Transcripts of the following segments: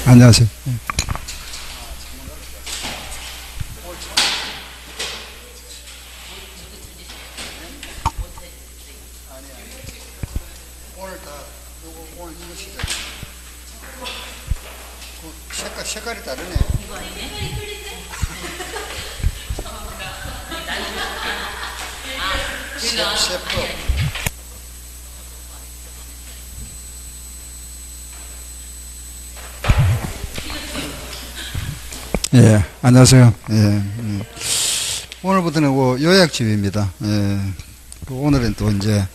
안녕하세요. 색깔이 다르네. 세법. 예, 안녕하세요. 예, 오늘부터는 요약집입니다. 예, 오늘은 또 이제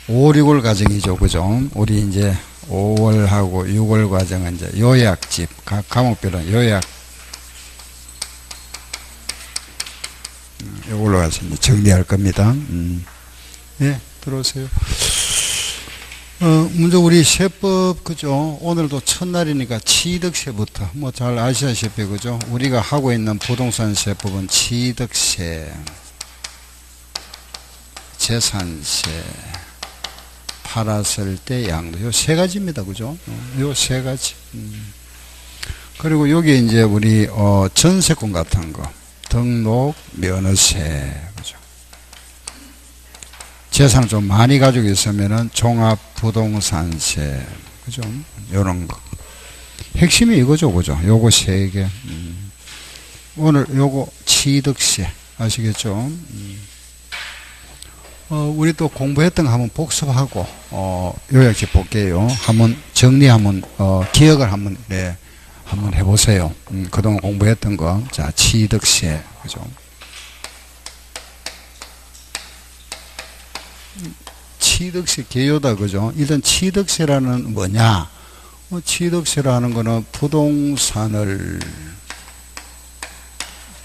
5, 6월 과정이죠. 그죠? 우리 이제 5월하고 6월 과정은 이제 요약집, 각 과목별은 요약, 이걸로 가서 이제 정리할 겁니다. 예, 들어오세요. 먼저 우리 세법, 그죠? 오늘도 첫날이니까 취득세부터, 뭐 잘 아시다시피, 그죠? 우리가 하고 있는 부동산 세법은 취득세, 재산세, 팔았을 때 양도, 요 세 가지입니다. 그죠? 요 세 가지. 그리고 여기 이제 우리, 전세권 같은 거, 등록, 면허세, 그죠? 재산을 좀 많이 가지고 있으면은 종합부동산세, 그죠? 요런 거. 핵심이 이거죠, 그죠? 요거 세 개. 오늘 요거 취득세, 아시겠죠? 우리 또 공부했던 거 한번 복습하고, 요약집 볼게요. 한번 정리 기억을 한번, 네, 한번 해보세요. 그동안 공부했던 거. 자, 취득세, 그죠? 취득세 개요다, 그죠? 일단 취득세라는 뭐냐? 취득세라는 거는 부동산을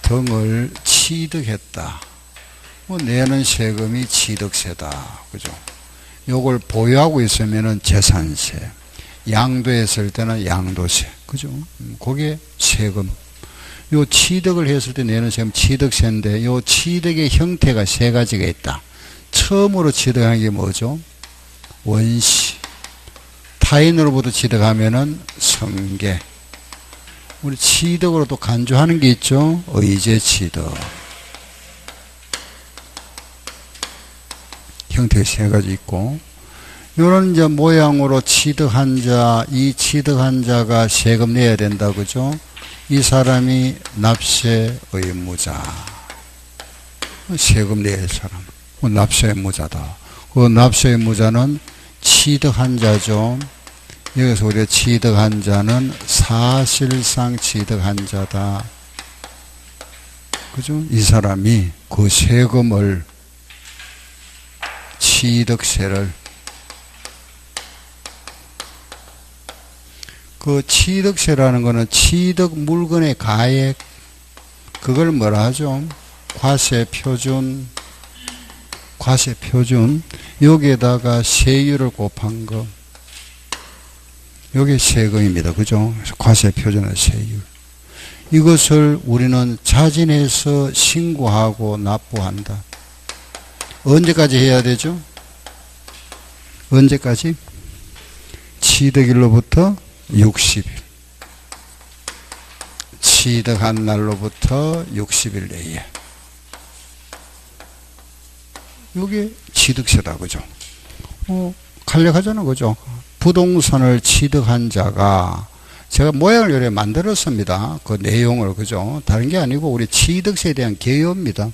등을 취득했다. 내는 세금이 취득세다. 그죠? 요걸 보유하고 있으면은 재산세. 양도했을 때는 양도세. 그죠? 그게 세금. 요 취득을 했을 때 내는 세금 취득세인데, 요 취득의 형태가 세 가지가 있다. 처음으로 취득한 게 뭐죠? 원시. 타인으로부터 취득하면은 성계. 우리 취득으로 또 간주하는 게 있죠? 의제 취득. 형태 세 가지 있고, 요런 이제 모양으로 취득한 자, 이 취득한 자가 세금 내야 된다. 그죠? 이 사람이 납세 의무자. 세금 낼 사람. 납세 의무자다. 그 납세 의무자는 취득한 자죠. 여기서 우리가 취득한 자는 사실상 취득한 자다. 그죠? 이 사람이 그 세금을, 취득세를, 그 취득세라는 거는 취득 물건의 가액, 그걸 뭐라 하죠? 과세표준, 여기에다가 세율을 곱한 거, 여기 세금입니다. 그죠? 과세표준의 세율. 이것을 우리는 자진해서 신고하고 납부한다. 언제까지 해야 되죠? 언제까지? 취득일로부터 60일. 취득한 날로부터 60일 내에. 이게 취득세다. 그죠? 간략하잖아. 그죠? 부동산을 취득한 자가, 제가 모양을 요래 만들었습니다. 그 내용을. 그죠? 다른 게 아니고 우리 취득세에 대한 개요입니다.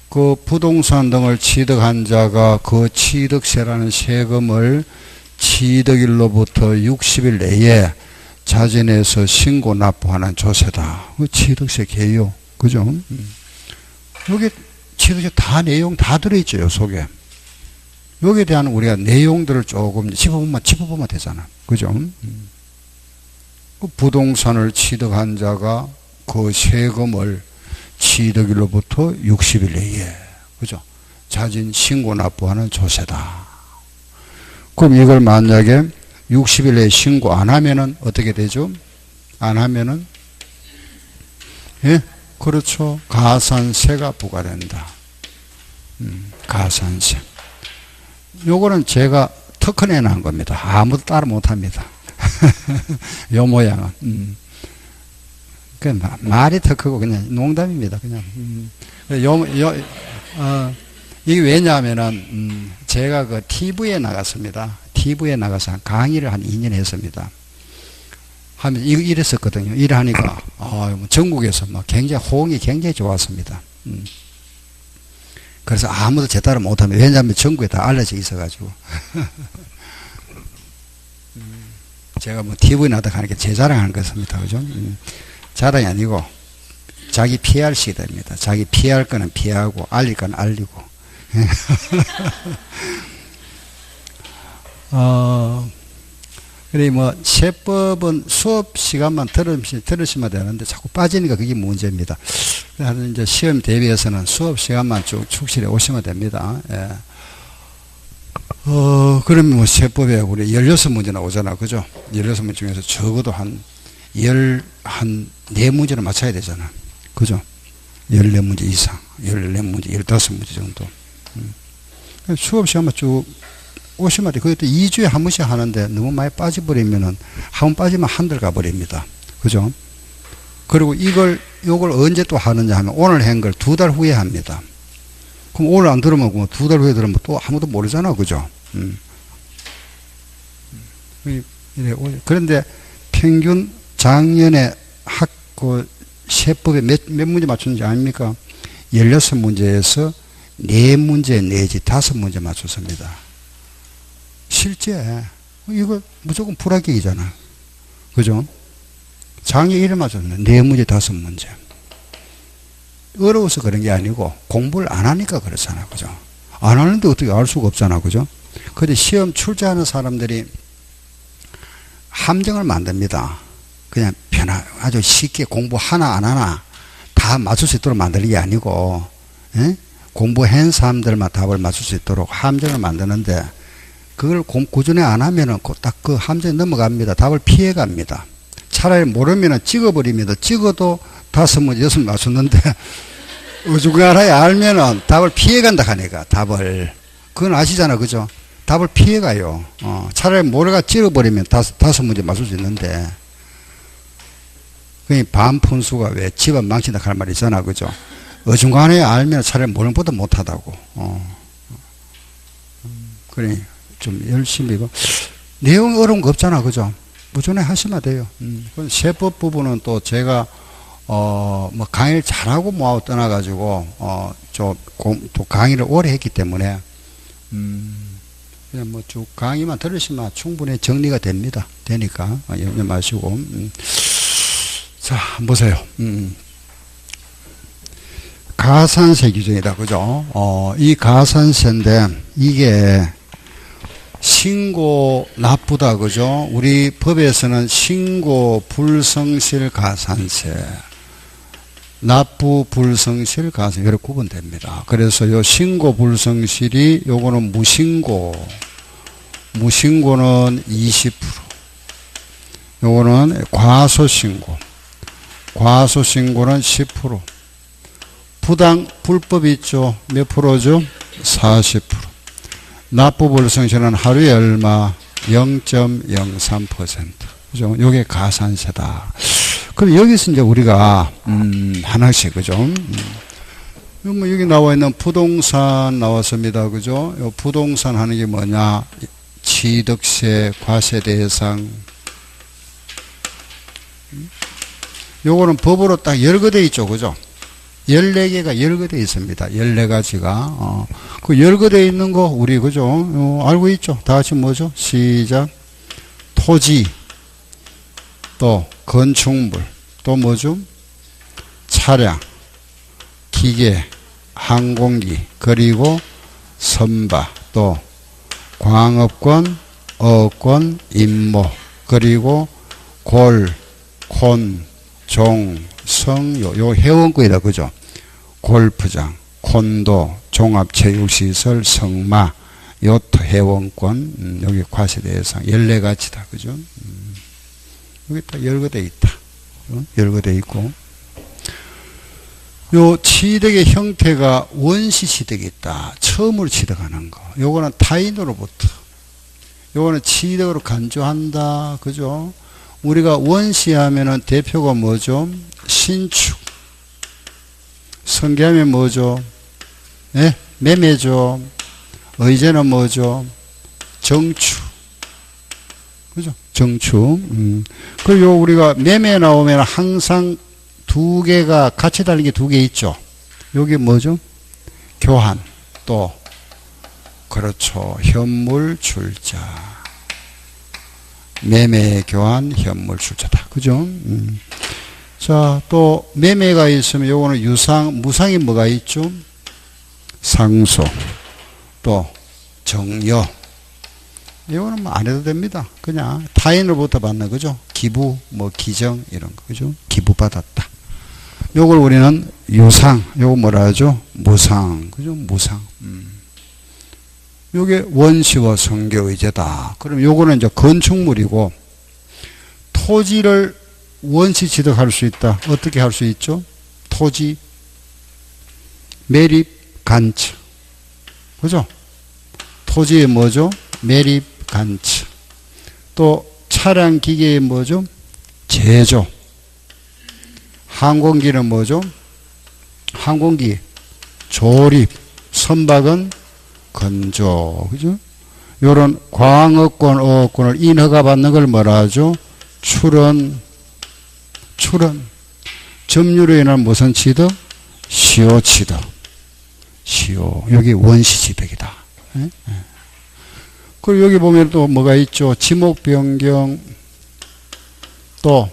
그 부동산 등을 취득한 자가 그 취득세라는 세금을 취득일로부터 60일 내에 자진해서 신고 납부하는 조세다. 그 취득세 개요. 그죠? 여기 취득세 다 내용 다 들어있죠. 요 속에. 여기에 대한 우리가 내용들을 조금 짚어보면 되잖아. 그죠? 그 부동산을 취득한 자가 그 세금을 취득일로부터 60일 내에, 그죠? 자진 신고 납부하는 조세다. 그럼 이걸 만약에 60일 내에 신고 안 하면은 어떻게 되죠? 안 하면은, 예? 그렇죠. 가산세가 부과된다. 가산세. 요거는 제가 특허내 난 겁니다. 아무도 따라 못 합니다. 요 모양은. 그 말이 더 크고 그냥 농담입니다. 그냥. 이게 왜냐하면은 제가 그 TV에 나갔습니다. TV에 나가서 강의를 한 2년 했습니다. 하면 이랬었거든요. 일하니까 전국에서 막 굉장히 호응이 굉장히 좋았습니다. 그래서 아무도 제 따라 못하면, 왜냐하면 전국에 다 알려져 있어가지고. 제가 뭐 TV에 나다 가니까 제 자랑하는 것입니다. 그죠? 자랑이 아니고 자기 피할 시대입니다. 자기 피할 거는 피하고 알릴 거는 알리고. 그래 뭐 세법은 수업 시간만 들으시면 되는데 자꾸 빠지니까 그게 문제입니다. 그래서 이제 시험 대비해서는 수업 시간만 쭉 축실해 오시면 됩니다. 예. 그러면 뭐 세법에 우리 16문제 나오잖아. 그죠? 16문제 중에서 적어도 한 4문제는 맞춰야 되잖아. 그죠? 14문제 이상, 14문제, 15문제 정도. 수업 시간만 쭉 오시면 돼. 그것도 2주에 한 번씩 하는데 너무 많이 빠져버리면은, 한 번 빠지면 한들 가버립니다. 그죠? 그리고 요걸 언제 또 하느냐 하면 오늘 한 걸 2달 후에 합니다. 그럼 오늘 안 들으면 뭐 2달 후에 들으면 또 아무도 모르잖아. 그죠? 그런데 평균 작년에 세법에 몇 문제 맞췄는지 아닙니까? 16문제에서 4문제 내지 5문제 맞췄습니다. 실제 이거 무조건 불합격이잖아. 그죠? 작년 1회 맞췄네. 4문제 5문제. 어려워서 그런 게 아니고 공부를 안 하니까 그렇잖아. 그죠? 안 하는데 어떻게 알 수가 없잖아. 그죠? 근데 시험 출제하는 사람들이 함정을 만듭니다. 그냥 아주 쉽게 공부 하나 안 하나 다 맞출 수 있도록 만드는 게 아니고, 공부한 사람들만 답을 맞출 수 있도록 함정을 만드는데, 그걸 꾸준히 안 하면은 딱 그 함정에 넘어갑니다. 답을 피해 갑니다. 차라리 모르면은 찍어버립니다. 찍어도 5문제, 6문제 맞췄는데, 어중간하게 알면은 답을 피해 간다 하니까, 답을. 그건 아시잖아. 그죠? 답을 피해 가요. 차라리 모르가 찍어버리면 5문제 맞출 수 있는데, 그 반푼수가 왜 집안 망친다 할 말이 있잖아. 그죠? 어중간하게 알면 차라리 모르는 것보다 못하다고. 그래. 좀 열심히, 내용이 어려운 거 없잖아. 그죠? 무조건 하시면 돼요. 세법 부분은 또 제가, 뭐 강의를 잘하고 뭐하고 떠나가지고, 또 강의를 오래 했기 때문에, 그냥 뭐 쭉 강의만 들으시면 충분히 정리가 됩니다. 되니까, 염려 마시고. 자, 보세요. 가산세 규정이다. 그죠? 이 가산세인데, 이게, 신고 납부다. 그죠? 우리 법에서는 신고 불성실 가산세, 납부 불성실 가산세, 이렇게 구분됩니다. 그래서 요 신고 불성실이 요거는 무신고는 20%, 요거는 과소신고는 10%, 불법 있죠? 몇 프로죠? 40%. 납부불성실은 하루에 얼마? 0.03%. 그죠? 요게 가산세다. 그럼 여기서 이제 우리가, 하나씩, 그죠? 여기 나와 있는 부동산 나왔습니다. 그죠? 요 부동산 하는 게 뭐냐? 취득세, 과세대상. 요거는 법으로 딱 열거되어 있죠. 그죠? 14개가 열거되어 있습니다. 14가지가. 그 열거되어 있는 거, 우리, 그죠? 알고 있죠? 다 같이 뭐죠? 시작. 토지, 또, 건축물, 또 뭐죠? 차량, 기계, 항공기, 그리고 선박, 또, 광업권, 어권, 임모, 그리고 골, 콘, 종, 성요, 요 회원권이다. 그죠? 골프장, 콘도, 종합체육시설, 성마, 요트 회원권, 여기 과세대상 14가지다. 그죠? 여기 딱 열거되어 있다. 열거되어 있고. 요 취득의 형태가 원시 취득이 있다. 처음으로 취득하는 거. 요거는 타인으로부터. 요거는 취득으로 간주한다. 그죠? 우리가 원시하면은 대표가 뭐죠? 신축. 성계하면 뭐죠? 예? 매매죠. 의제는 뭐죠? 정축. 그죠? 정축. 그리고 우리가 매매 나오면 항상 두 개가 같이 달린 게 두 개 있죠. 여기 뭐죠? 교환. 또, 그렇죠. 현물 출자. 매매 교환 현물 출자다. 그죠? 자, 또 매매가 있으면 요거는 유상, 무상이 뭐가 있죠? 상속. 또 정여. 이거는 뭐 안 해도 됩니다. 그냥 타인으로부터 받는 거죠. 기부, 뭐 기정 이런 거. 그죠? 기부 받았다. 요걸 우리는 유상, 요거 뭐라 하죠? 무상. 그죠? 무상. 요게 원시와 성계의제다. 그럼 요거는 이제 건축물이고 토지를 원시 취득할 수 있다. 어떻게 할 수 있죠? 토지 매립 간처. 그죠? 토지에 뭐죠? 매립 간처. 또 차량 기계에 뭐죠? 제조. 항공기는 뭐죠? 항공기 조립. 선박은 건조. 그죠? 요런 광업권, 어업권을 인허가 받는 걸 뭐라 하죠? 출원. 점유로 인한 무슨 취득? 시효 취득. 시효. 여기 원시 취득이다. 예? 그리고 여기 보면 또 뭐가 있죠? 지목 변경. 또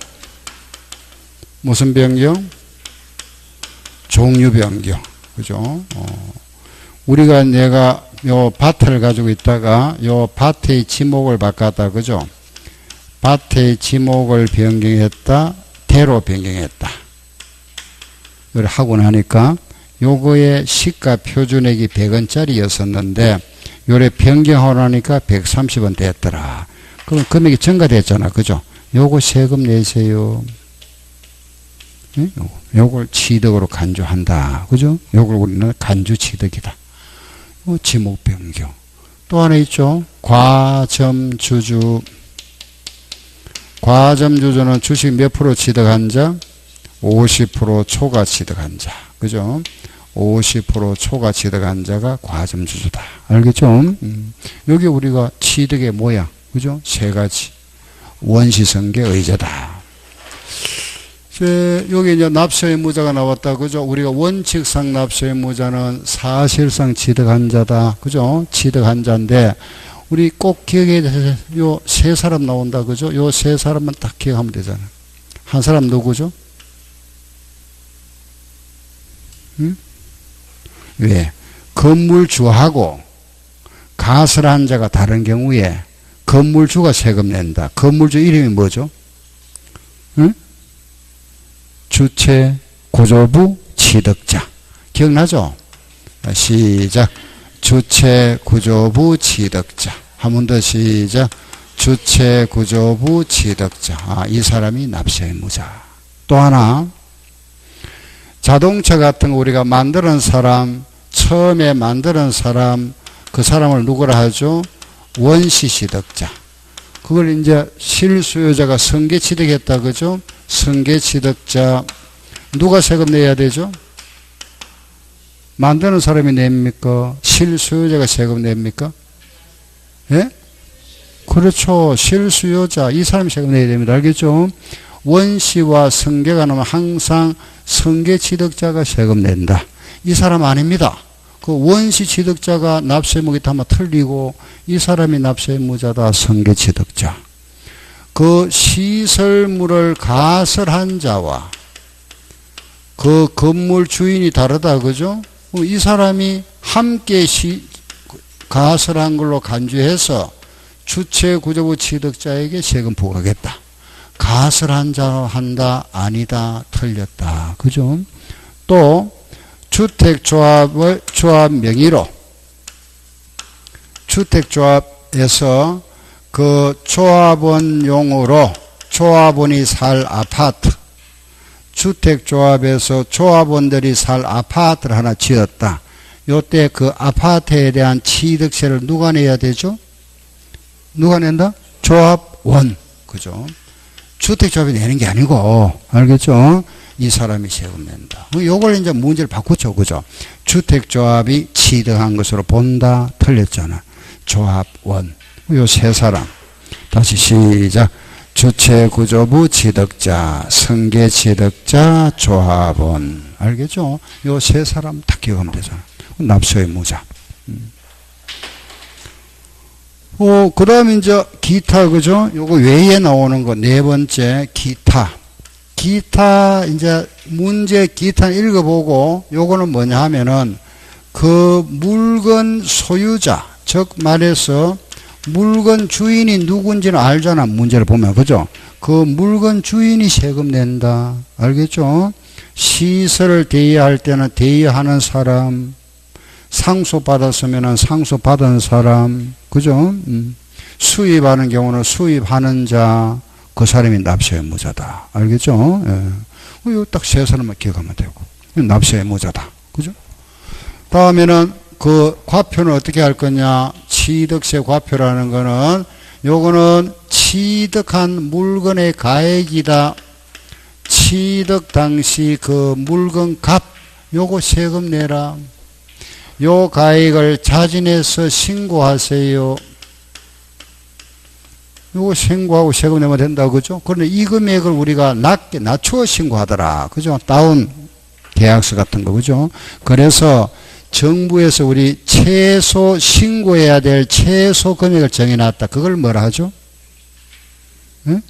무슨 변경? 종류 변경. 그죠? 우리가 내가 요 밭을 가지고 있다가 요 밭의 지목을 바꿨다. 그죠? 밭의 지목을 변경했다. 대로 변경했다. 이걸 하고 나니까 요거의 시가 표준액이 100원짜리였었는데 요래 변경하고 나니까 130원 됐더라. 그럼 금액이 증가됐잖아. 그죠? 요거 세금 내세요. 네? 요걸 취득으로 간주한다. 그죠? 요걸 우리는 간주 취득이다. 지목 변경. 또 하나 있죠. 과점주주. 과점주주는 주식 몇 프로 취득한 자? 50% 초과 취득한 자. 그죠? 50% 초과 취득한 자가 과점주주다. 알겠죠? 여기 우리가 취득의 모양. 그죠? 세 가지. 원시성계 의제다. 여기 이제 납세의 무자가 나왔다. 그죠? 우리가 원칙상 납세의 무자는 사실상 취득한 자다. 그죠? 취득한 자인데, 우리 꼭 기억해야 돼. 요 세 사람 나온다. 그죠? 요 세 사람만 딱 기억하면 되잖아. 한 사람 누구죠? 응? 왜? 건물주하고 가설한 자가 다른 경우에 건물주가 세금 낸다. 건물주 이름이 뭐죠? 응? 주체 구조부 취득자. 기억나죠? 시작. 주체 구조부 취득자. 한 번 더 시작. 주체 구조부 취득자. 이 사람이 납세 의무자. 또 하나, 자동차 같은 거 우리가 만드는 사람, 처음에 만드는 사람, 그 사람을 누구라 하죠? 원시 취득자. 그걸 이제 실수요자가 승계 취득했다. 그죠? 승계 취득자. 누가 세금 내야 되죠? 만드는 사람이 냅니까? 실수요자가 세금 냅니까? 예? 그렇죠. 실수요자. 이 사람이 세금 내야 됩니다. 알겠죠? 원시와 승계가 나면 항상 승계 취득자가 세금 낸다. 이 사람 아닙니다. 그 원시 취득자가 납세 의무가 있다 하면 틀리고 이 사람이 납세 의무자다. 승계 취득자. 그 시설물을 가설한 자와 그 건물 주인이 다르다. 그죠? 이 사람이 함께 가설한 걸로 간주해서 주체 구조부 취득자에게 세금 부과하겠다. 가설한 자로 한다. 아니다. 틀렸다. 그죠? 또 주택조합을 조합 명의로 주택조합에서 그 조합원용으로 조합원이 살 아파트, 주택조합에서 조합원들이 살 아파트를 하나 지었다. 요때 그 아파트에 대한 취득세를 누가 내야 되죠? 누가 낸다? 조합원. 그죠? 주택조합이 내는 게 아니고, 알겠죠? 이 사람이 세금 낸다. 요걸 이제 문제를 바꾸죠. 그죠? 주택조합이 취득한 것으로 본다. 틀렸잖아. 조합원. 요 세 사람. 다시 시작. 주체구조부 취득자, 승계취득자, 조합원. 알겠죠? 요 세 사람 딱 기억하면 되잖아. 납세 의무자. 그 다음에 이제 기타, 그죠? 요거 외에 나오는 거, 네 번째, 기타. 기타, 이제 문제 기타 읽어보고, 요거는 뭐냐 하면은, 그 물건 소유자, 즉 말해서, 물건 주인이 누군지는 알잖아. 문제를 보면. 그죠? 그 물건 주인이 세금 낸다. 알겠죠? 시설을 대여할 때는 대여하는 사람, 상속받았으면 상속받은 사람, 그죠? 수입하는 경우는 수입하는 자, 그 사람이 납세 의무자다. 알겠죠? 예. 이거 딱 세 사람만 기억하면 되고. 납세 의무자다. 그죠? 다음에는 그 과표는 어떻게 할 거냐? 취득세 과표라는 거는 요거는 취득한 물건의 가액이다. 취득 당시 그 물건 값 요거 세금 내라. 요 가액을 자진해서 신고하세요. 요거 신고하고 세금 내면 된다. 그죠? 그런데 이 금액을 우리가 낮추어 신고하더라. 그죠? 다운 계약서 같은 거. 그죠? 그래서 정부에서 우리 최소 신고해야 될 최소 금액을 정해놨다. 그걸 뭐라 하죠? 응?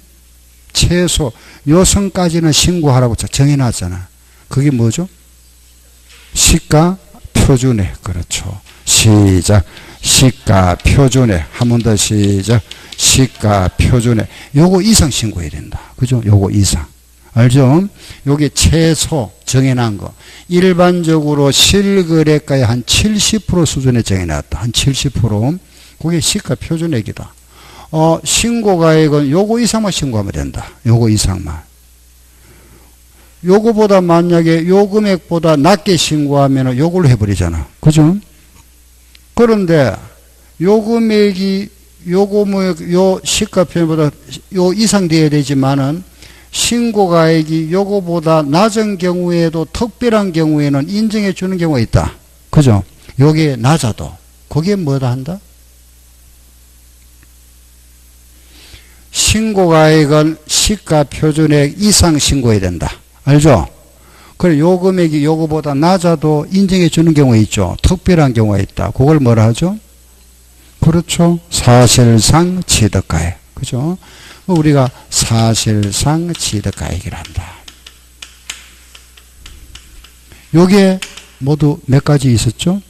최소 요 선까지는 신고하라고 정해놨잖아. 그게 뭐죠? 시가 표준액. 그렇죠. 시작. 시가 표준액. 한 번 더 시작. 시가 표준액. 요거 이상 신고해야 된다. 그죠? 요거 이상. 알죠? 요게 최소 정해놓은 거. 일반적으로 실거래가의 한 70% 수준에 정해놨다. 한 70%. 그게 시가 표준액이다. 신고가액은 요거 이상만 신고하면 된다. 요거 이상만. 요거보다 만약에 요 금액보다 낮게 신고하면 요걸로 해버리잖아. 그죠? 그런데 요 금액이 요 시가 표준보다 요 이상 돼야 되지만은 신고가액이 요거보다 낮은 경우에도 특별한 경우에는 인정해 주는 경우가 있다. 그죠? 요게 낮아도. 그게 뭐다 한다? 신고가액은 시가 표준액 이상 신고해야 된다. 알죠? 그래, 요 금액이 요거보다 낮아도 인정해 주는 경우가 있죠. 특별한 경우가 있다. 그걸 뭐라 하죠? 그렇죠. 사실상 취득가액. 그죠? 우리가 사실상 취득가액이라 한다. 요게 모두 몇 가지 있었죠?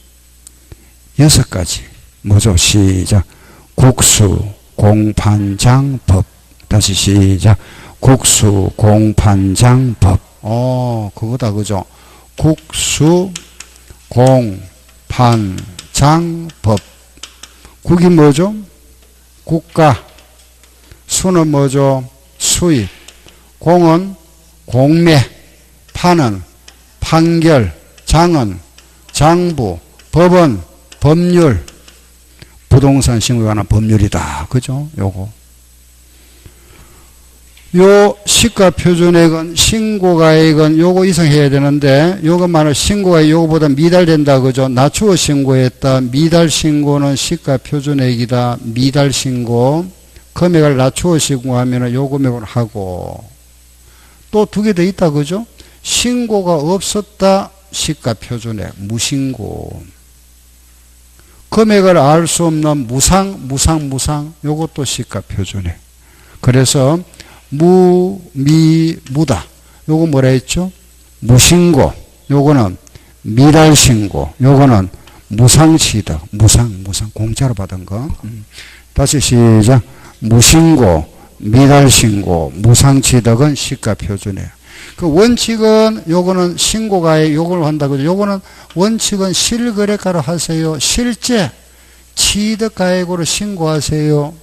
6가지. 뭐죠? 시작. 국수, 공판장법. 다시 시작. 국수, 공판장법. 그거다. 그죠? 국수, 공판장법. 국이 뭐죠? 국가. 수는 뭐죠? 수입. 공은 공매. 판은 판결. 장은 장부. 법은 법률. 부동산 신고에 관한 법률이다. 그죠? 요거. 요 시가 표준액은 신고가액은 요거 이상 해야 되는데 요것만을 신고가액 요거보다 미달된다. 그죠? 낮추어 신고했다. 미달 신고는 시가 표준액이다. 미달 신고. 금액을 낮추어 신고하면 요 금액을 하고 또 2개 더 있다. 그죠? 신고가 없었다. 시가 표준액. 무신고. 금액을 알 수 없는 무상. 요것도 시가 표준액. 그래서 무다. 요거 뭐라 했죠? 무신고. 요거는 미달신고. 요거는 무상취득. 무상. 공짜로 받은 거. 다시 시작. 무신고, 미달신고, 무상취득은 시가표준액. 그 원칙은 요거는 신고가액 요걸 한다고. 요거는 원칙은 실거래가로 하세요. 실제 취득가액으로 신고하세요.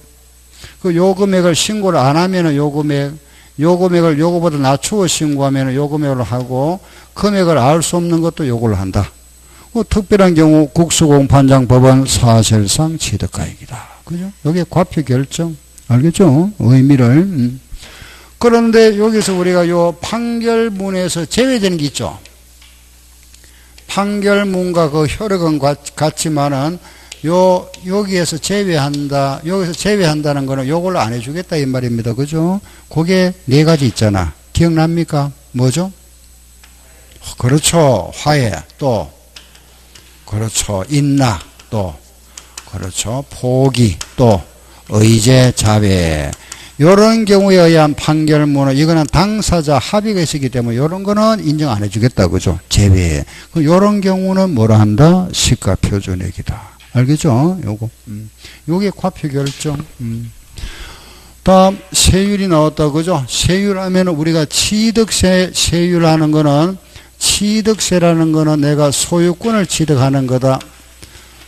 그 요 금액을 신고를 안 하면은 요 금액을 요거보다 낮추어 신고하면은 요 금액을 하고 금액을 알 수 없는 것도 요걸로 한다. 특별한 경우 국수공판장 법원 사실상 취득가액이다. 그죠? 여기에 과표 결정. 알겠죠? 의미를. 그런데 여기서 우리가 요 판결문에서 제외되는 게 있죠. 판결문과 그 효력은 같지만은 여기에서 제외한다. 여기서 제외한다는 거는 요걸로 안 해주겠다 이 말입니다. 그죠? 그게 네 가지 있잖아. 기억납니까? 뭐죠? 그렇죠. 화해. 또 그렇죠. 인락. 또 그렇죠. 포기. 또 의제, 자배. 요런 경우에 의한 판결문은 이거는 당사자 합의가 있었기 때문에 요런 거는 인정 안 해주겠다. 그죠? 제외. 요런 경우는 뭐라 한다? 시가표준액이다. 알겠죠? 요거. 요게 과표 결정. 다음, 세율이 나왔다. 그죠? 세율 하면 우리가 취득세, 세율 하는 거는 취득세라는 거는 내가 소유권을 취득하는 거다.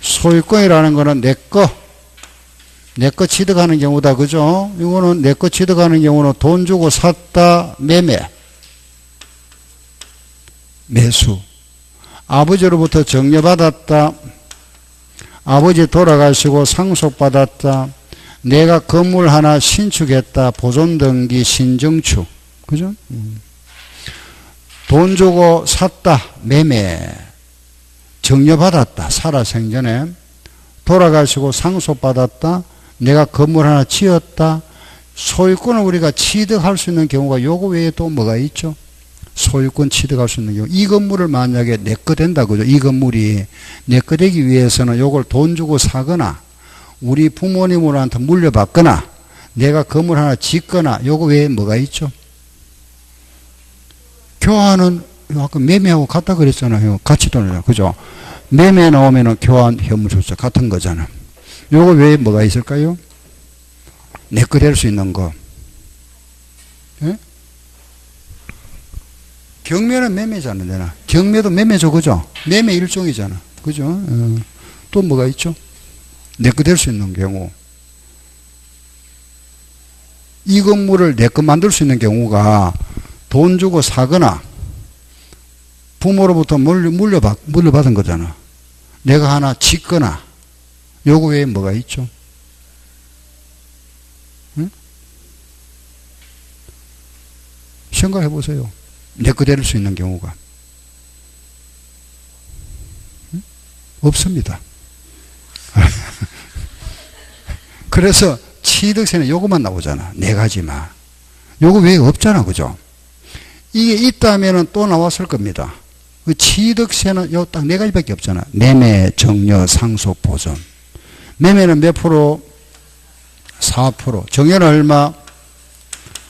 소유권이라는 거는 내 거 취득하는 경우다. 그죠? 이거는 내 거 취득하는 경우는 돈 주고 샀다. 매수. 아버지로부터 정려받았다. 아버지 돌아가시고 상속받았다. 내가 건물 하나 신축했다. 보존등기 신증축. 그죠? 돈 주고 샀다. 매매. 정려받았다. 살아생전에. 돌아가시고 상속받았다. 내가 건물 하나 지었다. 소유권을 우리가 취득할 수 있는 경우가 요거 외에 또 뭐가 있죠? 소유권 취득할 수 있는 경우. 이 건물을 만약에 내 거 된다. 그죠? 이 건물이 내 거 되기 위해서는 요걸 돈 주고 사거나 우리 부모님한테 물려받거나 내가 건물 하나 짓거나 요거 외에 뭐가 있죠? 교환은 아까 매매하고 같다 그랬잖아요. 같이 돈이잖아. 그죠? 매매 나오면은 교환 현물수수 같은 거잖아. 요거 외에 뭐가 있을까요? 내 거 될 수 있는 거. 예? 경매는 매매잖아, 내가. 경매도 매매죠, 그죠? 매매 일종이잖아. 그죠? 또 뭐가 있죠? 내 거 될 수 있는 경우. 이 건물을 내 거 만들 수 있는 경우가 돈 주고 사거나 부모로부터 물려받은 거잖아. 내가 하나 짓거나 요거 외에 뭐가 있죠? 응? 생각해 보세요. 내 거 될 수 있는 경우가. 응? 없습니다. 그래서 취득세는 요거만 나오잖아. 네 가지만. 요거 외에 없잖아. 그죠? 이게 있다면은 또 나왔을 겁니다. 그 취득세는 요 딱 네 가지밖에 없잖아. 매매, 정려, 상속, 보존. 매매는 몇 프로? 4%. 정려는 얼마?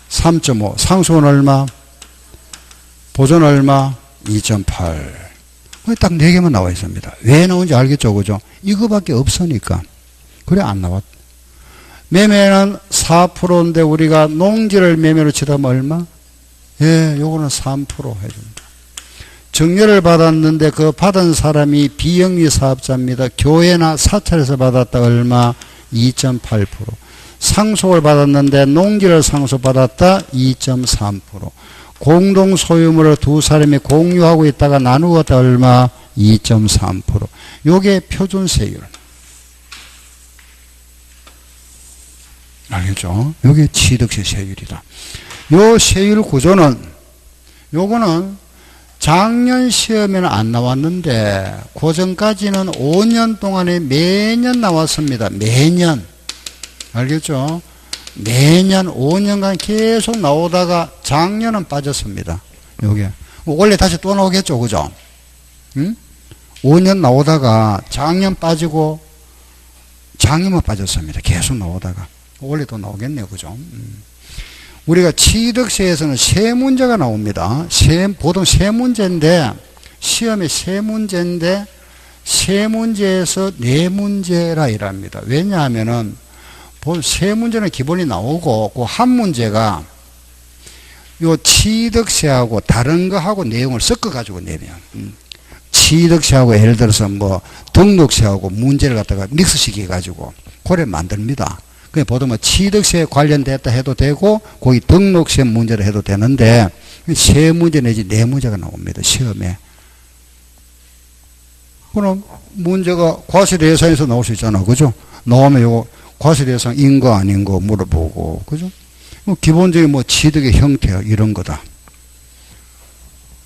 3.5. 상속은 얼마? 보존 얼마? 2.8. 딱 네 개만 나와 있습니다. 왜 나온지 알겠죠? 그죠? 이거밖에 없으니까. 그래, 안 나왔. 매매는 4%인데 우리가 농지를 매매로 치다면 얼마? 예, 요거는 3% 해줍니다. 정려를 받았는데 그 받은 사람이 비영리 사업자입니다. 교회나 사찰에서 받았다 얼마? 2.8%. 상속을 받았는데 농지를 상속받았다 2.3%. 공동 소유물을 두 사람이 공유하고 있다가 나누었다 얼마? 2.3%. 요게 표준세율. 알겠죠? 요게 취득세 세율이다. 요 세율 구조는 요거는 작년 시험에는 안 나왔는데 그 전까지는 5년 동안에 매년 나왔습니다. 매년. 알겠죠? 매년 5년간 계속 나오다가 작년은 빠졌습니다. 요게. 원래 다시 또 나오겠죠. 그죠? 응? 5년 나오다가 작년 빠지고 작년만 빠졌습니다. 계속 나오다가. 원래 또 나오겠네요. 그죠? 우리가 취득세에서는 세 문제가 나옵니다. 보통 세 문제인데, 시험에 세 문제인데, 세 문제에서 네 문제라 이랍니다. 왜냐하면은, 세 문제는 기본이 나오고, 그 한 문제가 요 취득세하고 다른 거하고 내용을 섞어가지고 내면, 취득세하고 예를 들어서 뭐, 등록세하고 문제를 갖다가 믹스시켜가지고, 그래 만듭니다. 그냥 보통 취득세에 관련됐다 해도 되고 거기 등록세 문제를 해도 되는데 세 문제 내지 네 문제가 나옵니다. 시험에. 그럼 문제가 과세대상에서 나올 수 있잖아. 그죠? 나오면 요거 과세대상인 거 아닌 거 물어보고. 그죠? 기본적인 뭐 취득의 형태 이런 거다.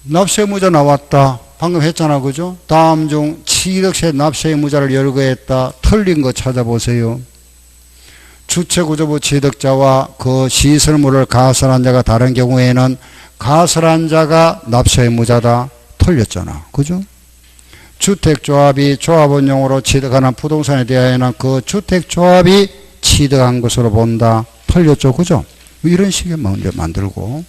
납세의무자 나왔다. 방금 했잖아. 그죠? 다음 중 취득세 납세의무자를 열거했다. 틀린 거 찾아보세요. 주체구조부 취득자와 그 시설물을 가설한 자가 다른 경우에는 가설한 자가 납세의무자다. 틀렸잖아. 그죠? 주택조합이 조합원용으로 취득하는 부동산에 대하여는 그 주택조합이 취득한 것으로 본다. 틀렸죠. 그죠? 이런 식의 문제 만들고.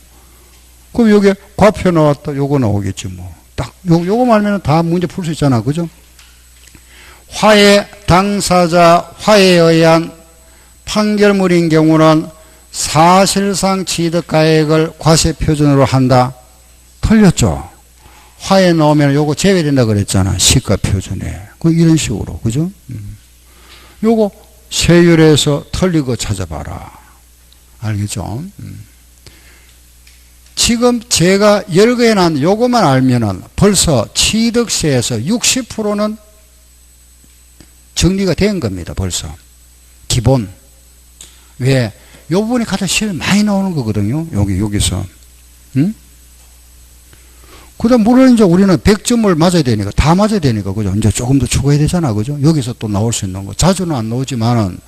그럼 여기 과표 나왔다. 요거 나오겠지 뭐. 딱 요거 말면 다 문제 풀 수 있잖아. 그죠? 화해 당사자 화해에 의한 판결물인 경우는 사실상 취득가액을 과세표준으로 한다. 틀렸죠. 화해 나오면 요거 제외된다 그랬잖아. 시가표준에. 이런 식으로. 그죠? 요거 세율에서 틀린 거 찾아봐라. 알겠죠? 지금 제가 열거해놓은 요거만 알면은 벌써 취득세에서 60%는 정리가 된 겁니다. 벌써. 기본. 왜? 요 부분이 가장 시험이 많이 나오는 거거든요. 여기서. 응? 그 다음, 물론 이제 우리는 100점을 맞아야 되니까, 다 맞아야 되니까, 그죠? 이제 조금 더 추가해야 되잖아. 그죠? 여기서 또 나올 수 있는 거. 자주는 안 나오지만은,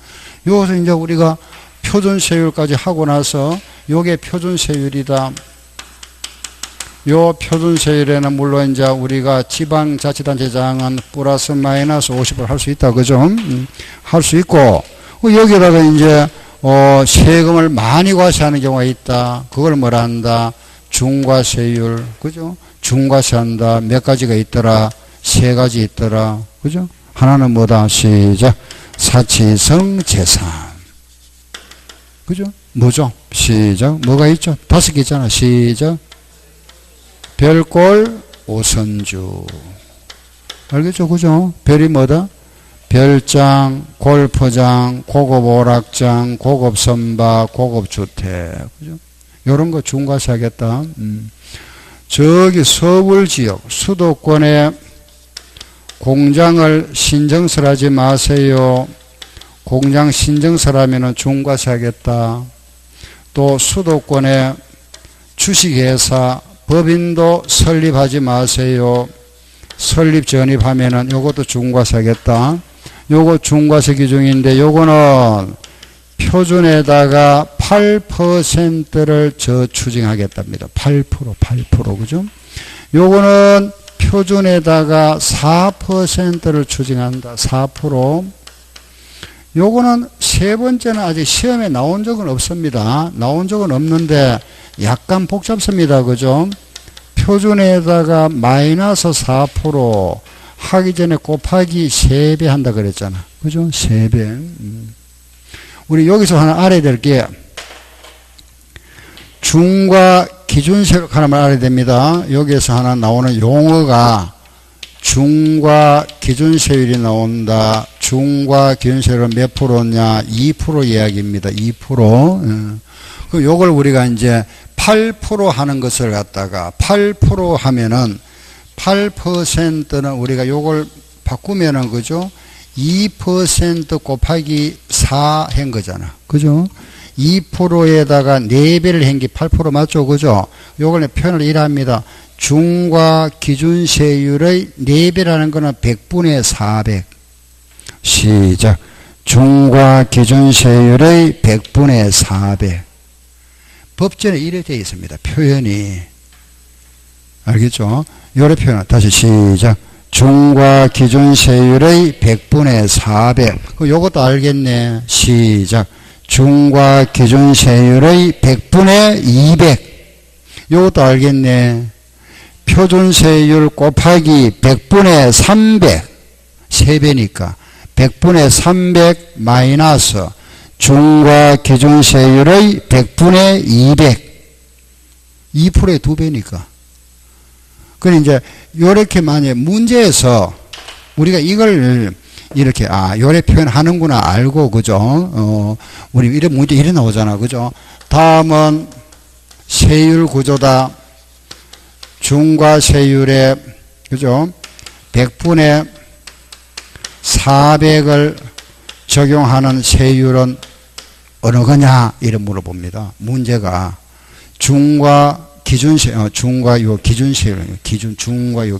여기서 이제 우리가 표준세율까지 하고 나서, 요게 표준세율이다. 요 표준세율에는 물론 이제 우리가 지방자치단체 장은 플러스 마이너스 50을 할 수 있다. 그죠? 할 수 있고, 여기다가 이제, 세금을 많이 과세하는 경우가 있다. 그걸 뭐라 한다? 중과세율. 그죠? 중과세한다. 몇 가지가 있더라? 세 가지 있더라. 그죠? 하나는 뭐다? 시작. 사치성 재산. 그죠? 뭐죠? 시작. 뭐가 있죠? 5개 있잖아. 시작. 별골 오선주. 알겠죠? 그죠? 별이 뭐다? 별장, 골프장, 고급 오락장, 고급 선박, 고급 주택. 그죠? 요런 거 중과세 하겠다. 저기 서울 지역, 수도권에 공장을 신정설하지 마세요. 공장 신정설하면은 중과세 하겠다. 또 수도권에 주식회사, 법인도 설립하지 마세요. 설립 전입하면은 요것도 중과세 하겠다. 요거 중과세 기준인데 요거는 표준에다가 8%를 저추징하겠답니다. 8%, 그죠? 요거는 표준에다가 4%를 추징한다. 4%. 요거는 세 번째는 아직 시험에 나온 적은 없습니다. 나온 적은 없는데 약간 복잡습니다. 그죠? 표준에다가 마이너스 4% 하기 전에 곱하기 3배 한다 그랬잖아. 그죠? 3배. 우리 여기서 하나 알아야 될 게 중과 기준세율 하나만 알아야 됩니다. 여기에서 하나 나오는 용어가 중과 기준세율이 나온다. 중과 기준세율은 몇 프로냐? 2% 이야기입니다. 2%. 그 요걸 우리가 이제 8% 하는 것을 갖다가 8% 하면은 8%는 우리가 요걸 바꾸면은 그죠? 2% 곱하기 4 한 거잖아. 그죠? 2%에다가 4배를 한 게 8% 맞죠? 그죠? 요걸 표현을 이래합니다. 중과 기준세율의 4배라는 거는 100분의 400. 시작. 중과 기준세율의 100분의 400. 법전에 이래 되어 있습니다. 표현이. 알겠죠? 요래 표현. 다시 시작. 중과 기준세율의 100분의 400. 요것도 알겠네. 시작. 중과 기준세율의 100분의 200. 요것도 알겠네. 표준세율 곱하기 100분의 300. 3배니까. 100분의 300 마이너스 중과 기준세율의 100분의 200. 2%의 2배니까. 그럼 이제, 요렇게 만약에 문제에서 우리가 이걸 이렇게, 요래 표현하는구나 알고, 그죠? 우리 이런 문제 이래 나오잖아. 그죠? 다음은 세율 구조다. 중과 세율의, 그죠? 100분의 400을 적용하는 세율은 어느 거냐 이런 물어봅니다. 문제가 중과 기준세, 중과 요 기준세율, 중과 요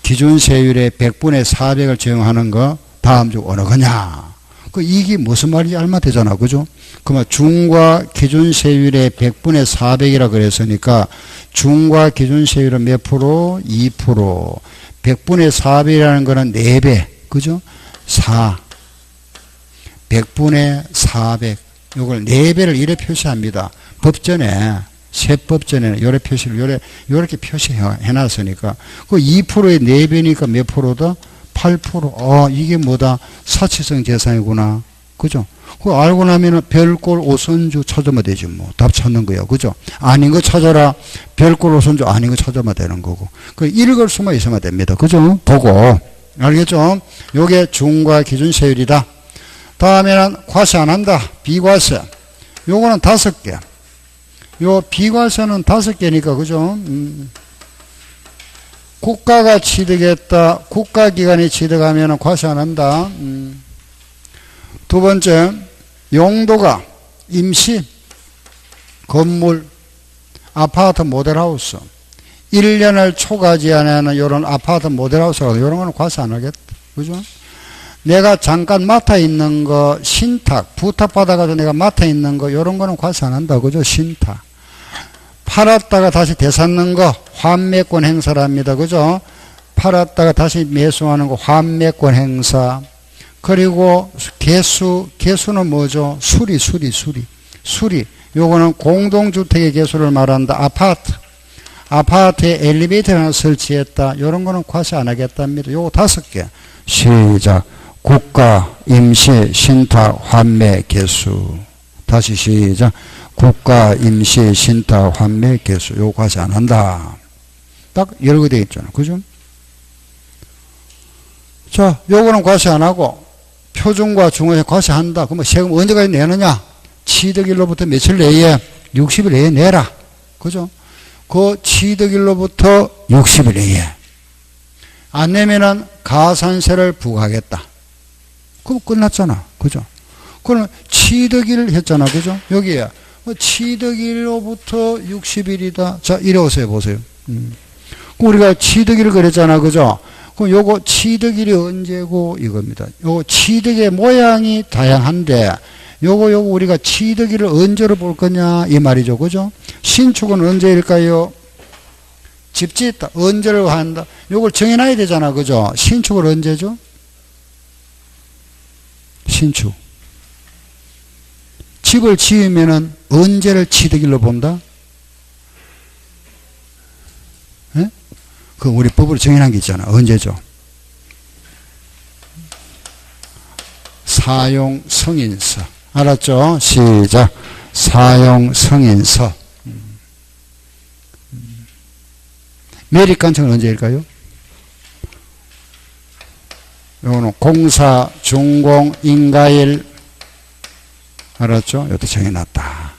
기준세율의 100분의 400을 적용하는 거 다음 중 어느 거냐. 이게 무슨 말인지 알면 되잖아. 그죠? 그러면 중과 기준세율의 100분의 400이라 그랬으니까 중과 기준세율은 몇 프로? 2%. 100분의 400이라는 거는 4배. 그죠? 4. 100분의 400. 요걸 4배를 이렇게 표시합니다. 법전에, 세법전에는 요래 표시를, 요렇게 표시해 놨으니까. 그 2%의 4배니까 몇 프로다? 8%. 이게 뭐다? 사치성 재산이구나. 그죠? 그거 알고 나면은 별꼴 오선주 찾으면 되지 뭐. 답 찾는 거야. 그죠? 아닌 거 찾아라. 별꼴 오선주 아닌 거 찾으면 되는 거고. 그 읽을 수만 있으면 됩니다. 그죠? 보고. 알겠죠? 요게 중과 기준세율이다. 다음에는 과세 안 한다. 비과세. 요거는 5개. 요 비과세는 5개니까, 그죠? 국가가 취득했다. 국가기관이 취득하면 과세 안 한다. 두 번째, 용도가 임시, 건물, 아파트 모델하우스. 1년을 초과하지 않는 이런 아파트 모델하우스가 이런 거는 과세 안 하겠다. 그죠? 내가 잠깐 맡아 있는 거, 신탁, 부탁받아가지고 내가 맡아 있는 거, 이런 거는 과세 안 한다. 그죠? 신탁. 팔았다가 다시 되찾는 거, 환매권 행사랍니다. 그죠? 팔았다가 다시 매수하는 거, 환매권 행사. 그리고 개수는 뭐죠? 수리. 요거는 공동주택의 개수를 말한다. 아파트에 엘리베이터를 하나 설치했다. 요런 거는 과세 안 하겠답니다. 요거 5개. 시작. 국가, 임시, 신탁, 환매, 개수. 다시 시작. 국가, 임시, 신탁, 환매, 개수. 요거 과세 안 한다. 딱 여러 개 되어 있잖아. 그죠? 자, 요거는 과세 안 하고, 표준과 중간에 과세한다. 그러면 세금 언제까지 내느냐? 취득일로부터 며칠 내에? 60일 내에 내라. 그죠? 그 취득일로부터 60일 내에. 안 내면은 가산세를 부과하겠다. 그럼 끝났잖아. 그죠? 그럼 취득일 했잖아. 그죠? 여기에. 취득일로부터 60일이다. 자, 이래 오세요. 보세요. 우리가 취득일을 그랬잖아. 그죠? 그럼 요거 취득일이 언제고 이겁니다. 요 취득의 모양이 다양한데 요거 우리가 취득일을 언제로 볼 거냐 이 말이죠. 그죠? 신축은 언제일까요? 집 짓다. 언제를 한다. 요걸 정해놔야 되잖아. 그죠? 신축을 언제죠? 신축. 집을 지으면은 언제를 취득일로 본다? 예? 그 우리 법으로 정해놓은 게 있잖아. 언제죠? 사용 승인서. 알았죠? 시작. 사용 승인서. 매립관청은 언제일까요? 요거는 공사, 준공, 인가일. 알았죠? 이것도 정해놨다.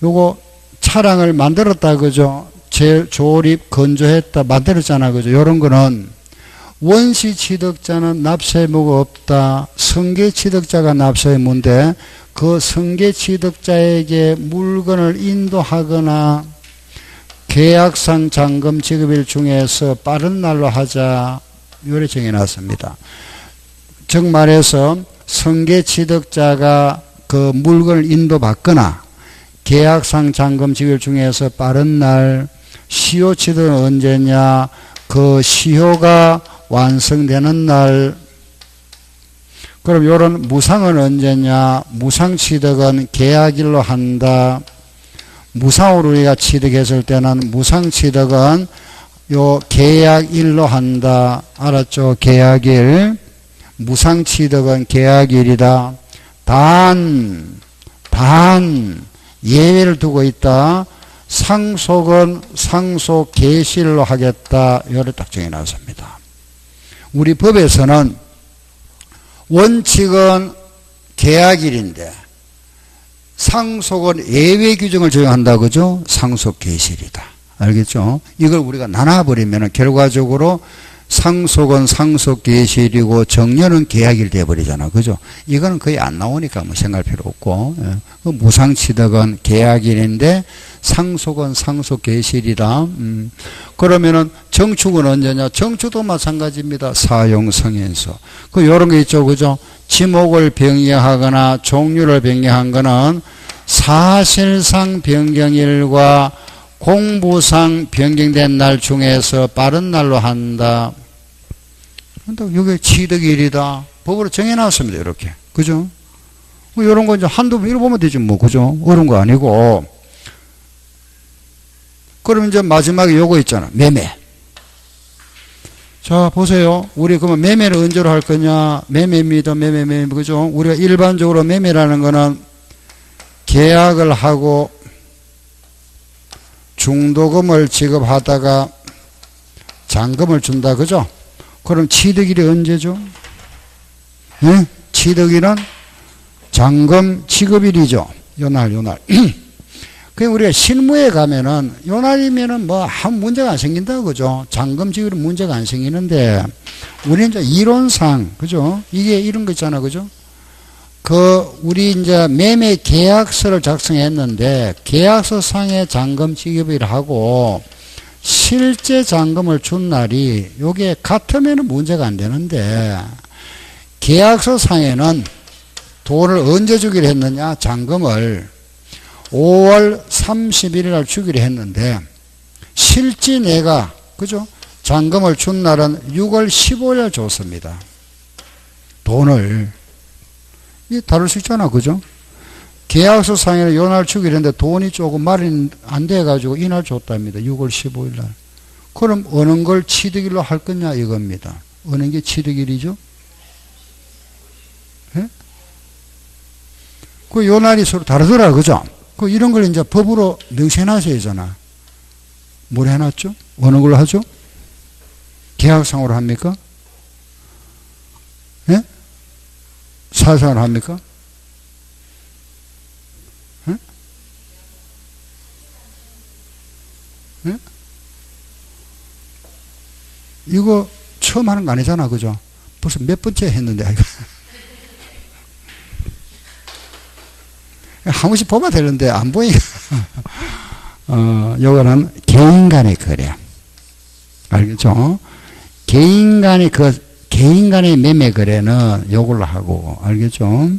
요거 차량을 만들었다. 그죠? 재조립, 건조했다. 만들었잖아. 그죠? 요런 거는 원시 취득자는 납세 의무가 없다. 승계 취득자가 납세 의무인데 그 승계 취득자에게 물건을 인도하거나 계약상 잔금 지급일 중에서 빠른 날로 하자. 요래 정해놨습니다. 즉 말해서 승계 취득자가 그 물건을 인도받거나 계약상 잔금 지급 중에서 빠른 날, 시효 취득은 언제냐? 그 시효가 완성되는 날. 그럼 요런 무상은 언제냐? 무상 취득은 계약일로 한다. 무상으로 우리가 취득했을 때는 무상 취득은 요 계약일로 한다. 알았죠? 계약일. 무상 취득은 계약일이다. 단 예외를 두고 있다. 상속은 상속 개시일로 하겠다. 요래 딱 정해놨습니다. 우리 법에서는 원칙은 계약일인데 상속은 예외 규정을 적용한다. 그죠? 상속 개시일이다. 알겠죠? 이걸 우리가 나눠버리면 결과적으로 상속은 상속 계시일이고 정년은 계약일 돼버리잖아. 그죠? 이거는 거의 안 나오니까 뭐 생각할 필요 없고. 예. 그 무상취득은 계약일인데 상속은 상속 계시일이다. 그러면은 정축은 언제냐? 정축도 마찬가지입니다. 사용성에서. 그 요런 게 있죠. 그죠? 지목을 변경하거나 종류를 변경한 거는 사실상 변경일과 공부상 변경된 날 중에서 빠른 날로 한다. 이게 취득일이다. 법으로 정해놨습니다. 이렇게. 그죠? 뭐 이런 거 이제 한두 번 읽어보면 되지 뭐. 그죠? 어려운 거 아니고. 그럼 이제 마지막에 요거 있잖아. 매매. 자, 보세요. 우리 그러면 매매를 언제로 할 거냐? 매매입니다. 매매. 그죠? 우리가 일반적으로 매매라는 거는 계약을 하고 중도금을 지급하다가 잔금을 준다. 그죠? 그럼 취득일이 언제죠? 예? 취득일은 잔금 지급일이죠. 요날. 그냥 우리가 실무에 가면은 요날이면은 뭐 아무 문제가 안 생긴다. 그죠? 잔금 지급은 문제가 안 생기는데 우리는 이제 이론상, 그죠? 이게 이런 거 있잖아. 그죠? 우리 이제 매매 계약서를 작성했는데 계약서 상의 잔금 지급을 하고 실제 잔금을 준 날이 요게 같으면 문제가 안 되는데 계약서 상에는 돈을 언제 주기로 했느냐? 잔금을 5월 31일 날 주기로 했는데 실제 내가, 그죠? 잔금을 준 날은 6월 15일 날 줬습니다. 돈을. 이 다를 수 있잖아. 그죠? 계약서 상에는 요날 주기로 했는데 돈이 조금 말이 안 돼가지고 이날 줬답니다. 6월 15일 날. 그럼 어느 걸 취득일로 할 거냐 이겁니다. 어느 게 취득일이죠? 예? 그 요날이 서로 다르더라. 그죠? 그 이런 걸 이제 법으로 명시해놔야 되잖아. 뭘 해놨죠? 어느 걸로 하죠? 계약상으로 합니까? 예? 사상을 합니까? 예? 예? 이거 처음 하는 거 아니잖아. 그죠? 벌써 몇 번째 했는데. 한 번씩 보면 되는데 안 보이니까. 요거는 개인 간의 거래. 알겠죠? 개인 간의 매매 거래는 요걸로 하고, 알겠죠?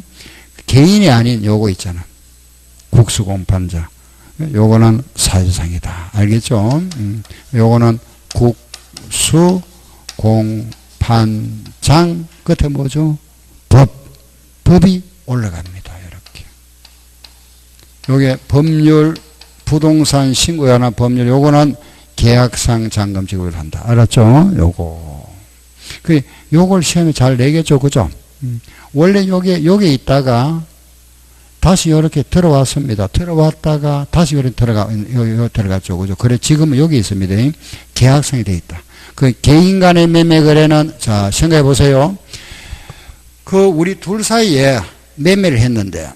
개인이 아닌 요거 있잖아. 국수공판자. 요거는 사실상이다. 알겠죠? 요거는 국수공판장 끝에 뭐죠? 법이 올라갑니다. 이렇게. 요게 법률, 부동산 신고에 관한 법률, 요거는 계약상 잔금 지급을 한다. 알았죠? 요걸 시험에 잘 내겠죠. 그죠? 원래 요게 있다가 다시 이렇게 들어왔습니다. 들어왔다가 다시 이렇게 들어갔죠. 그죠? 그래, 지금은 여기 있습니다. 계약상이 되어 있다. 그 개인 간의 매매 거래는, 자, 생각해 보세요. 우리 둘 사이에 매매를 했는데,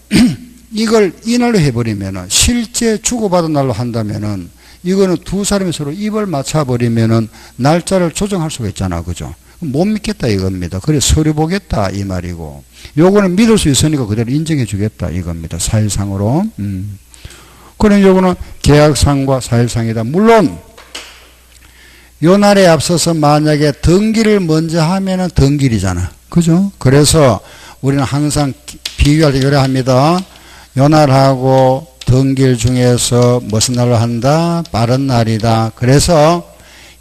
이걸 이날로 해버리면은, 실제 주고받은 날로 한다면은, 이거는 두 사람이 서로 입을 맞춰버리면은, 날짜를 조정할 수가 있잖아. 그죠? 못 믿겠다 이겁니다. 그래 서류 보겠다 이 말이고, 요거는 믿을 수 있으니까 그대로 인정해 주겠다 이겁니다. 사실상으로. 그럼 요거는 계약상과 사실상이다. 물론 요 날에 앞서서 만약에 등기를 먼저 하면은 등기일이잖아. 그죠? 그래서 우리는 항상 비교할 때 이래 합니다. 요 날하고 등기일 중에서 무슨 날로 한다? 빠른 날이다. 그래서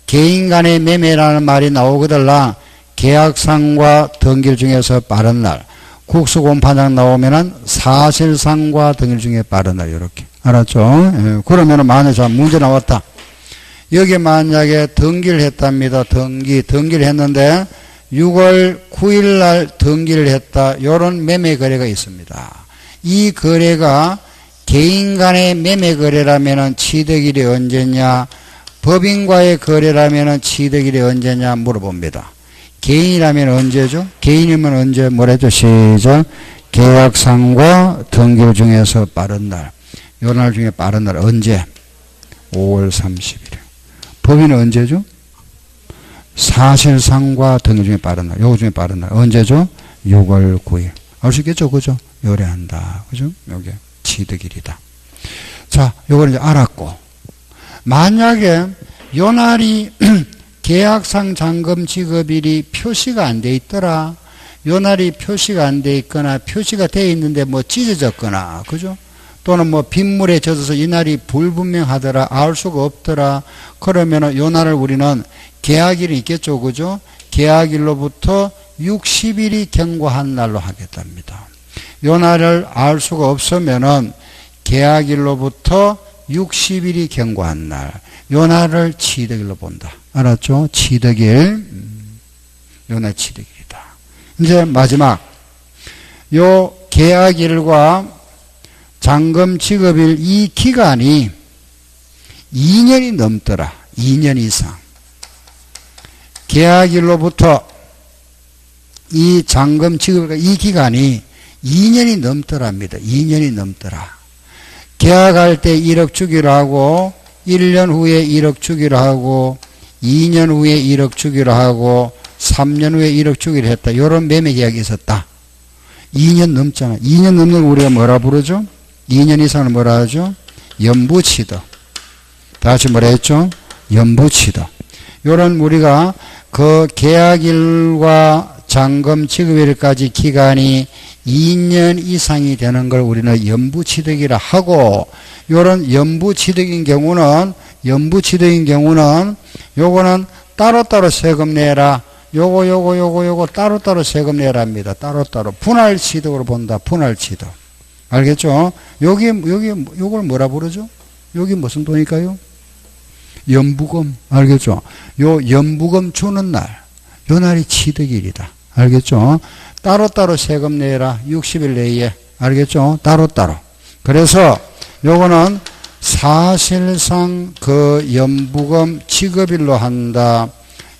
개인 간의 매매라는 말이 나오거들라 계약상과 등기일 중에서 빠른 날, 국수공판장 나오면은 사실상과 등기일 중에 빠른 날. 이렇게 알았죠? 예, 그러면은 만약에 자 문제 나왔다. 여기 만약에 등기를 했답니다. 등기를 했는데 6월 9일 날 등기를 했다. 이런 매매 거래가 있습니다. 이 거래가 개인 간의 매매 거래라면은 취득일이 언제냐? 법인과의 거래라면 취득일이 언제냐 물어봅니다. 개인이라면 언제죠? 개인이면 언제? 뭐래죠? 시작. 계약상과 등기일 중에서 빠른 날. 요 날 중에 빠른 날 언제? 5월 30일. 법인은 언제죠? 사실상과 등기 중에 빠른 날, 요거 중에 빠른 날. 언제죠? 6월 9일. 알 수 있겠죠? 그죠? 요래한다. 그죠? 요게 취득일이다. 자, 요걸 이제 알았고. 만약에 요 날이 계약상 잔금 지급일이 표시가 안 돼 있더라. 요 날이 표시가 안 돼 있거나 표시가 돼 있는데 뭐 찢어졌거나, 그죠? 또는 뭐 빗물에 젖어서 이 날이 불분명하더라, 알 수가 없더라. 그러면은 요 날을 우리는 계약일이 있겠죠, 그죠? 계약일로부터 60일이 경과한 날로 하겠답니다. 요 날을 알 수가 없으면은 계약일로부터 60일이 경과한 날, 요 날을 취득일로 본다. 알았죠? 취득일, 요 날 취득일이다. 이제 마지막, 요 계약일과 잔금 지급일 이 기간이 2년이 넘더라. 2년 이상. 계약일로부터 이 잔금 지급일 이 기간이 2년이 넘더랍니다. 2년이 넘더라. 계약할 때 1억 주기로 하고 1년 후에 1억 주기로 하고 2년 후에 1억 주기로 하고 3년 후에 1억 주기로 했다. 이런 매매 계약이 있었다. 2년 넘잖아. 2년 넘는 우리가 뭐라 부르죠? 2년 이상을 뭐라 하죠? 연부취득. 다시 뭐라 했죠? 연부취득. 요런 우리가 그 계약일과 잔금 지급일까지 기간이 2년 이상이 되는 걸 우리는 연부취득이라 하고, 요런 연부취득인 경우는 요거는 따로따로 세금 내라. 요거 따로따로 세금 내랍니다. 따로따로. 분할취득으로 본다. 분할취득. 알겠죠? 요걸 뭐라 부르죠? 여기 무슨 돈일까요? 연부금. 알겠죠? 요 연부금 주는 날. 요 날이 취득일이다. 알겠죠? 따로따로 세금 내라. 60일 내에. 알겠죠? 따로따로. 그래서 요거는 사실상 그 연부금 지급일로 한다.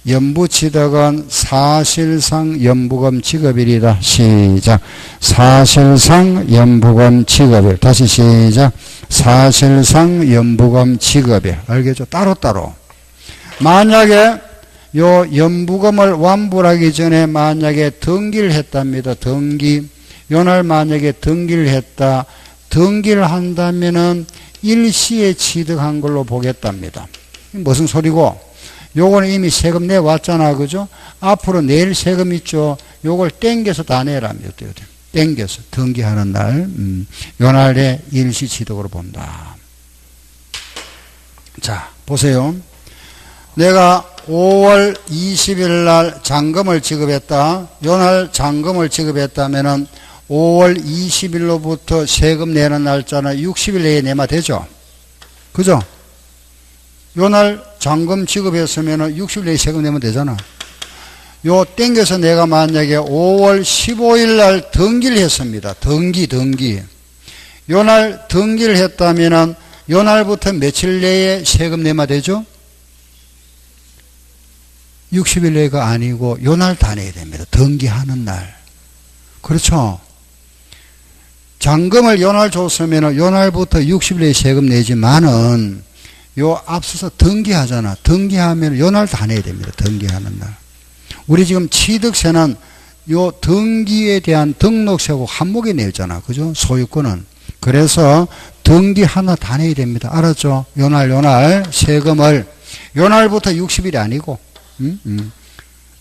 연부취득은 사실상 연부금 지급일이다. 시작. 사실상 연부금 지급일. 다시 시작. 사실상 연부금 지급일. 알겠죠? 따로따로. 만약에 요 연부금을 완불하기 전에 만약에 등기를 했답니다. 등기. 요날 만약에 등기를 했다. 등기를 한다면은 일시에 취득한 걸로 보겠답니다. 무슨 소리고? 요거는 이미 세금 내왔잖아. 그죠? 앞으로 낼 세금 있죠? 요걸 땡겨서 다 내랍니다. 땡겨서. 등기하는 날. 요 날에 일시 취득으로 본다. 자, 보세요. 내가 5월 20일 날 잔금을 지급했다. 요 날 잔금을 지급했다면은 5월 20일로부터 세금 내는 날짜는 60일 내에 내면 되죠? 그죠? 요 날 잔금 지급했으면 60일 내에 세금 내면 되잖아. 요 땡겨서 내가 만약에 5월 15일 날 등기를 했습니다. 등기. 요 날 등기를 했다면 요 날부터 며칠 내에 세금 내면 되죠? 60일 내가 아니고 요 날 다 내야 됩니다. 등기하는 날. 그렇죠? 잔금을 요 날 줬으면 요 날부터 60일 내에 세금 내지만은 요 앞서서 등기하잖아. 등기하면 요 날 다 내야 됩니다. 등기하는 날. 우리 지금 취득세는 요 등기에 대한 등록세하고 한목에 내잖아. 그죠? 소유권은. 그래서 등기 하나 다 내야 됩니다. 알았죠? 요 날 세금을 요 날부터 60일이 아니고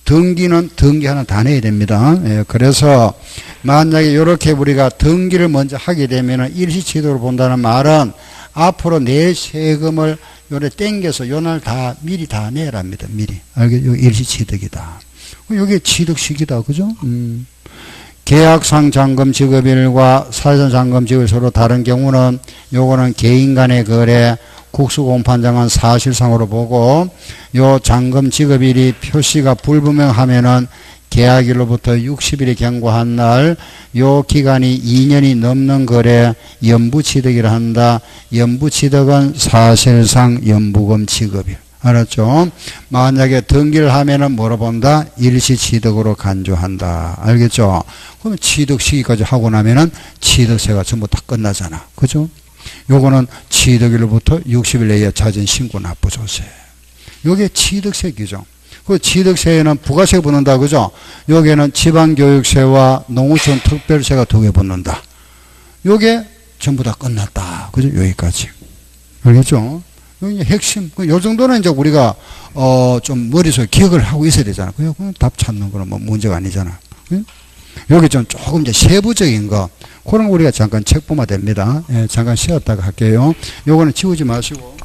등기는 등기 하나 다 내야 됩니다. 예, 그래서 만약에 이렇게 우리가 등기를 먼저 하게 되면 일시취득으로 본다는 말은 앞으로 낼 세금을 요래 땡겨서 요 날 다 미리 다 내랍니다. 미리. 알겠죠? 일시취득이다. 이게 취득식이다. 그죠? 계약상 잔금 지급일과 사전 잔금 지급일 서로 다른 경우는 요거는 개인 간의 거래 국수공판장은 사실상으로 보고 요 잔금 지급일이 표시가 불분명하면은 계약일로부터 60일이 경과한 날 요 기간이 2년이 넘는 거래 연부취득이라 한다. 연부취득은 사실상 연부금 지급일. 알았죠? 만약에 등기를 하면은 뭐로 본다? 일시취득으로 간주한다. 알겠죠? 그러면 취득 시기까지 하고 나면은 취득세가 전부 다 끝나잖아. 그죠? 요거는 취득일로부터 60일 내에 자진 신고 납부조세. 요게 취득세 규정. 그 취득세에는 부가세 붙는다, 그죠? 여기에는 지방교육세와 농어촌 특별세가 2개 붙는다. 요게 전부 다 끝났다. 그죠? 여기까지. 알겠죠? 여기 핵심. 요 정도는 이제 우리가, 좀 머릿속에 기억을 하고 있어야 되잖아. 그냥 답 찾는 거는 뭐 문제가 아니잖아. 응? 여기 좀 조금 이제 세부적인 거. 그런 거 우리가 잠깐 책 보면 됩니다. 예, 잠깐 쉬었다가 할게요. 요거는 지우지 마시고.